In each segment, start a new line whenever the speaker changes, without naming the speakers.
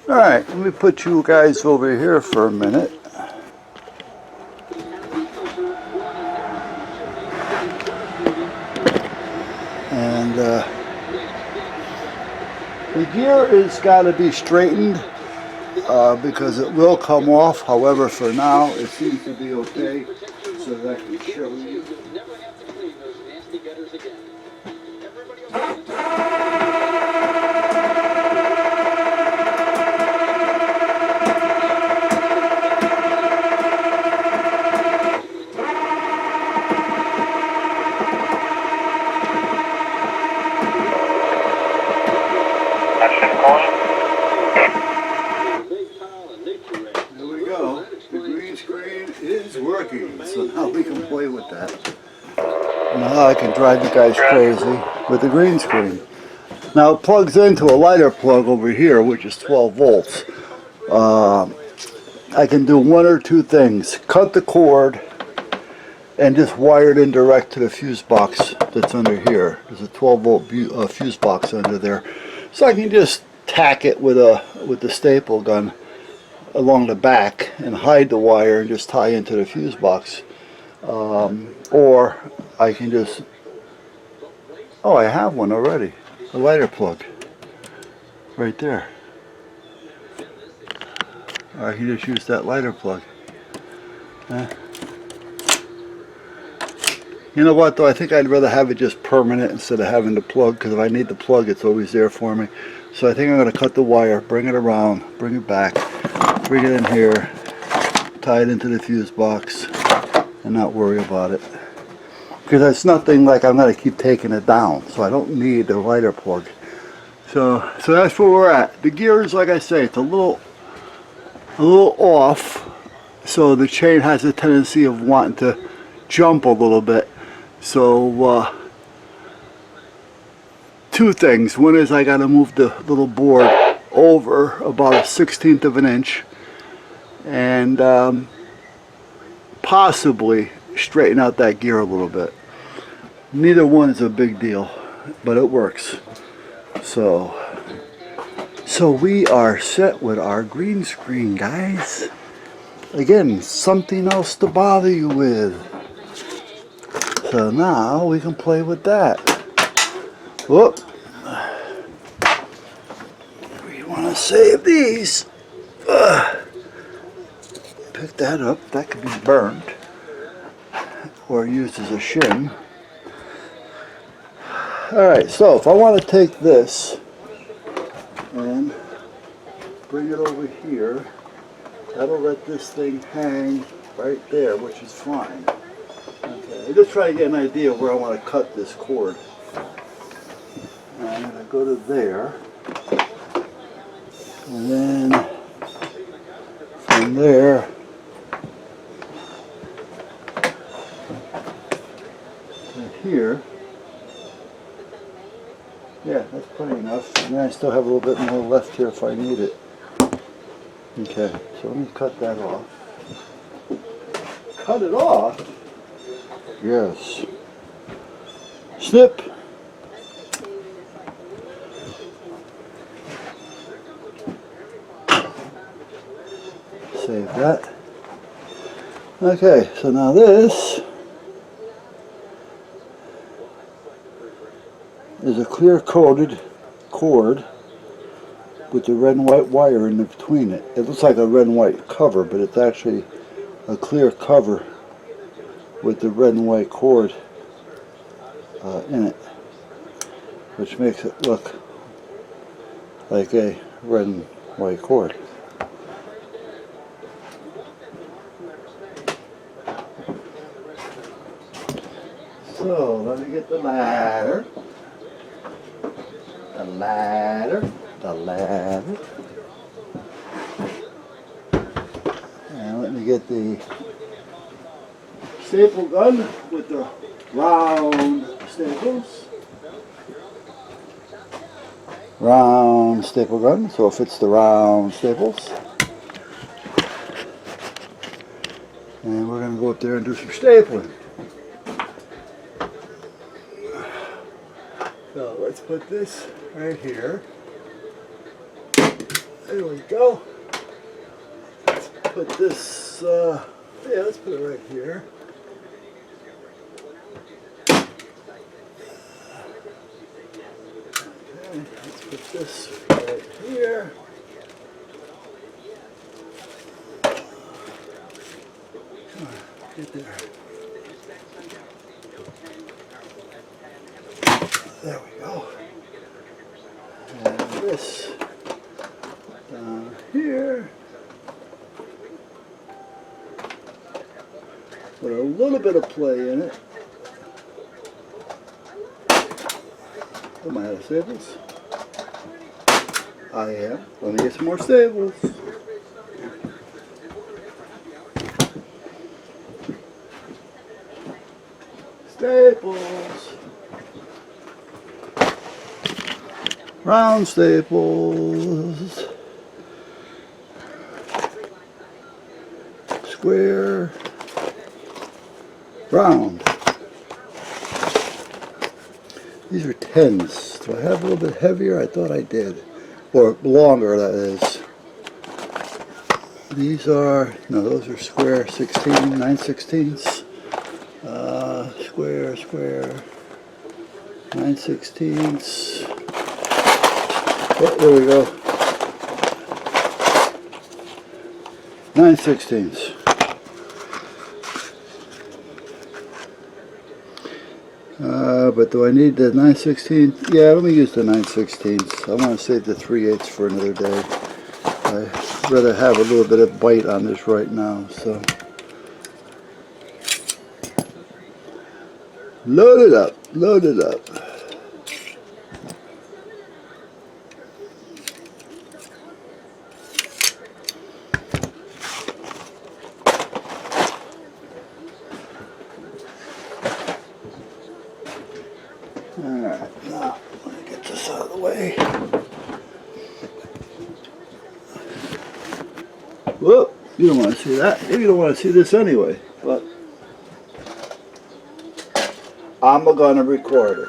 Alright, let me put you guys over here for a minute. And the gear has got to be straightened because it will come off. However, for now, it seems to be okay. So that I can show you. There we go. The green screen is working. So now we can play with that. Now I can drive you guys crazy with the green screen. Now it plugs into a lighter plug over here, which is 12 volts. I can do one or two things. Cut the cord and just wire it in direct to the fuse box that's under here. There's a 12 volt fuse box under there. So I can just tack it with the staple gun along the back and hide the wire and just tie into the fuse box. Or I can just, oh, I have one already, a lighter plug right there. Or I can just use that lighter plug. You know what though, I think I'd rather have it just permanent instead of having the plug, because if I need the plug it's always there for me. So I think I'm going to cut the wire, bring it around, bring it back, bring it in here, tie it into the fuse box, and not worry about it. Because it's nothing like I'm going to keep taking it down, so I don't need a lighter plug. So that's where we're at. The gears, like I say, it's a little off, so the chain has a tendency of wanting to jump a little bit. So two things. One is I got to move the little board over about a 1/16 of an inch and possibly straighten out that gear a little bit. Neither one is a big deal, but it works. So we are set with our green screen, guys. Again, something else to bother you with. So now we can play with that. Whoop. We want to save these. Pick that up. That could be burned or used as a shim. Alright, so if I want to take this and bring it over here, that'll let this thing hang right there, which is fine. Okay, I'm just trying to get an idea of where I want to cut this cord. I'm going to go to there, and then from there to here. Yeah, that's plenty enough. And then I still have a little bit more left here if I need it. Okay, so let me cut that off. Cut it off? Yes. Snip! Save that. Okay, so now this is a clear coated cord with the red and white wire in between it. It looks like a red and white cover, but it's actually a clear cover with the red and white cord in it, which makes it look like a red and white cord. So let me get the ladder. The ladder. And let me get the staple gun with the round staples. Round staple gun, so it fits the round staples. And we're going to go up there and do some stapling. So let's put this right here. There we go. Put this, yeah, let's put it right here. Okay, let's put this right here. Come on, get there. There we go. And this down here. Put a little bit of play in it. Am I out of staples? I am. Let me get some more staples. Staples. Round staples. Square. Round. These are 10s. Do I have a little bit heavier? I thought I did. Or longer, that is. These are, no, those are square 16, 9/16. Square, square, 9/16. Oh, there we go. 9/16. But do I need the 9/16? Yeah, let me use the 9/16. I want to save the 3/8 for another day. I'd rather have a little bit of bite on this right now, so. Load it up, load it up. Alright, now let me get this out of the way. Whoop, you don't want to see that. Maybe you don't want to see this anyway, but I'm gonna record it.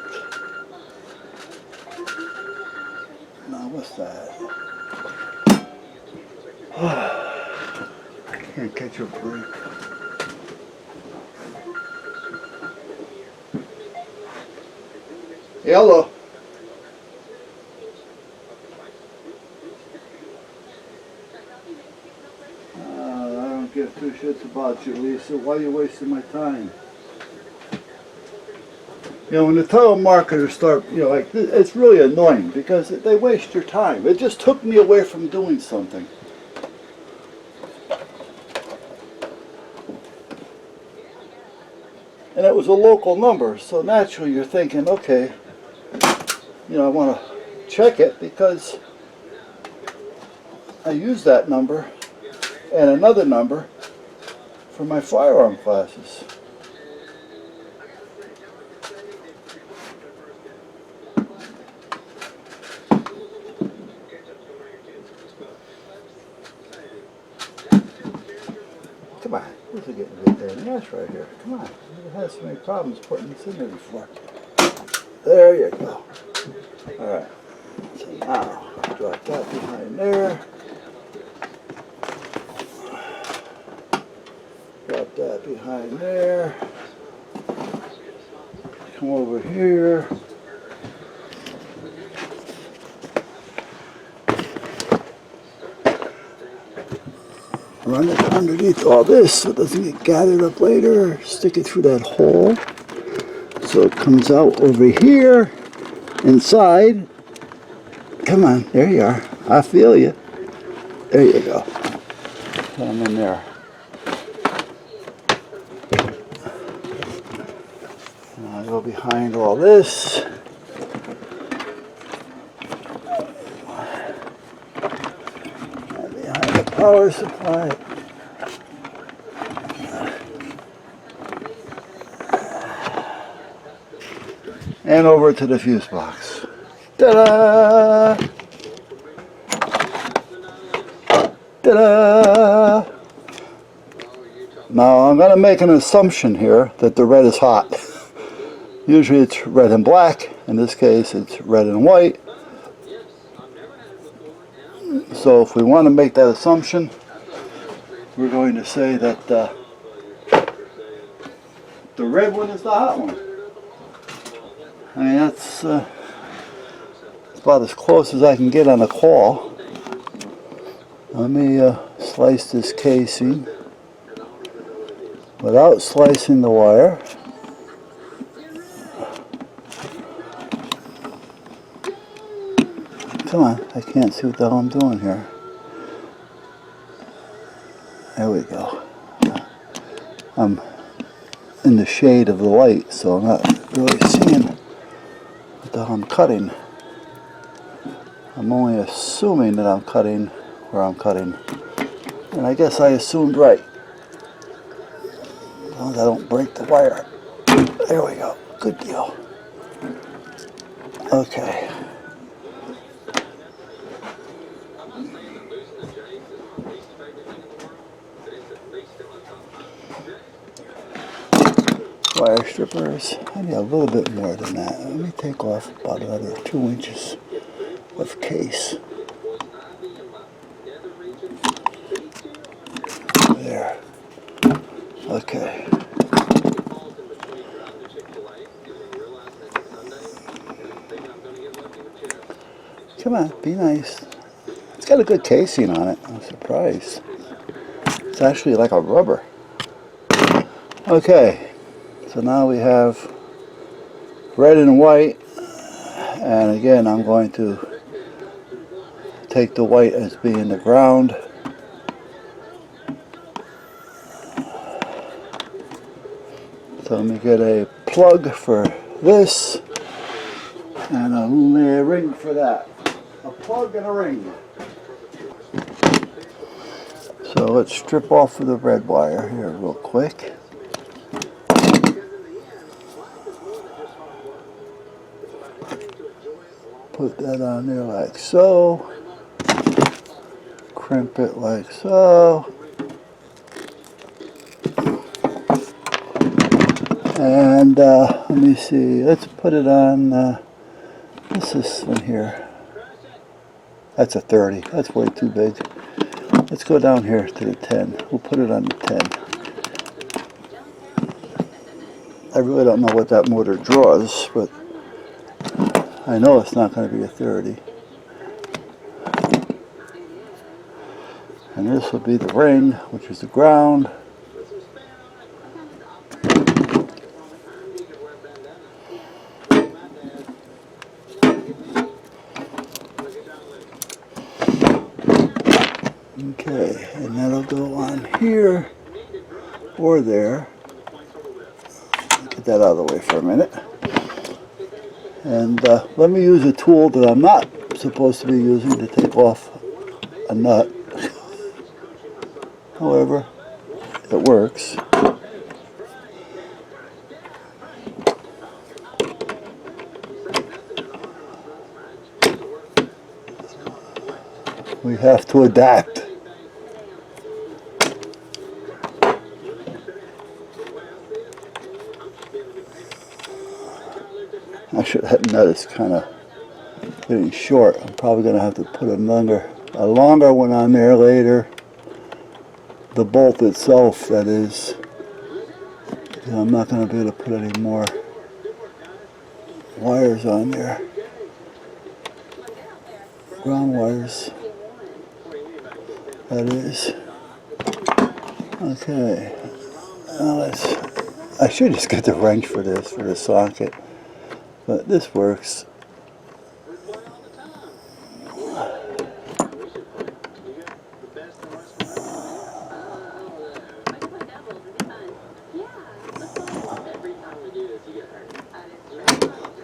Now what's that? I can't catch a break. Hello. I don't give two shits about you, Lisa. Why are you wasting my time? You know, when the telemarketers start, you know, like, it's really annoying because they waste your time. It just took me away from doing something. And it was a local number, so naturally you're thinking, okay, you know, I want to check it because I use that number and another number for my firearm classes. Come on, this is getting good there. Yes, right here. Come on. I've never had so many problems putting this in there before. There you go. Alright. So now, drop that behind there. Drop that behind there. Come over here. Run it underneath all this so it doesn't get gathered up later. Stick it through that hole so it comes out over here inside. Come on, there you are. I feel you. There you go. Put them in there. Now I go behind all this. And behind the power supply. And over to the fuse box. Ta-da! Ta-da! Now I'm going to make an assumption here that the red is hot. Usually it's red and black. In this case it's red and white. So if we want to make that assumption, we're going to say that the red one is the hot one. I mean, that's about as close as I can get on a call. Let me slice this casing without slicing the wire. Come on, I can't see what the hell I'm doing here. There we go. I'm in the shade of the light, so I'm not really seeing what the hell I'm cutting. I'm only assuming that I'm cutting where I'm cutting. And I guess I assumed right. As long as I don't break the wire. There we go. Good deal. Okay. Wire strippers. I need a little bit more than that. Let me take off about another 2 inches of case. There. Okay. Come on, be nice. It's got a good casing on it. I'm surprised. It's actually like a rubber. Okay. So now we have red and white, and again I'm going to take the white as being the ground. So let me get a plug for this and a ring for that. A plug and a ring. So let's strip off of the red wire here real quick. Put that on there like so. Crimp it like so. And let me see, let's put it on, what's this one here? That's a 30, that's way too big. Let's go down here to the 10. We'll put it on the 10. I really don't know what that motor draws, but I know it's not going to be a 30. And this will be the ring, which is the ground. Okay, and that'll go on here or there. Get that out of the way for a minute. And let me use a tool that I'm not supposed to be using to take off a nut. However, it works. We have to adapt. Actually, that nut is kind of getting short. I'm probably going to have to put a longer one on there later. The bolt itself, that is. I'm not going to be able to put any more wires on there. Ground wires. That is. Okay. Now I should just get the wrench for this, for the socket. But this works.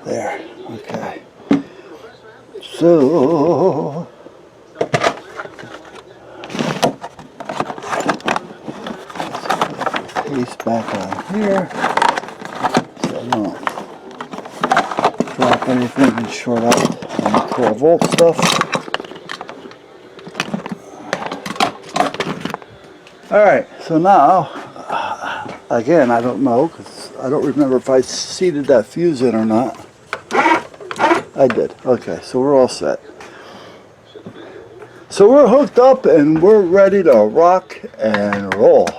There, okay. So, paste back on here so I don't drop anything and short out on the 12 volt stuff. Alright, so now, again, I don't know, because I don't remember if I seated that fuse in or not. I did. Okay, so we're all set. So we're hooked up and we're ready to rock and roll.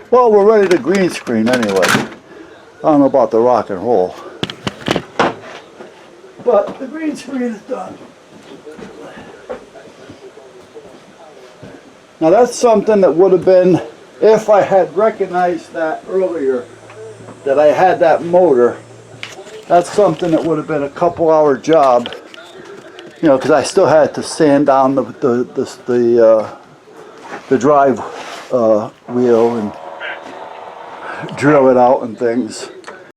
Well, we're ready to green screen anyway. I don't know about the rock and roll. But the green screen is done. Now that's something that would have been, if I had recognized that earlier, that I had that motor, that's something that would have been a couple-hour job, you know, because I still had to sand down the drive wheel and drill it out and things.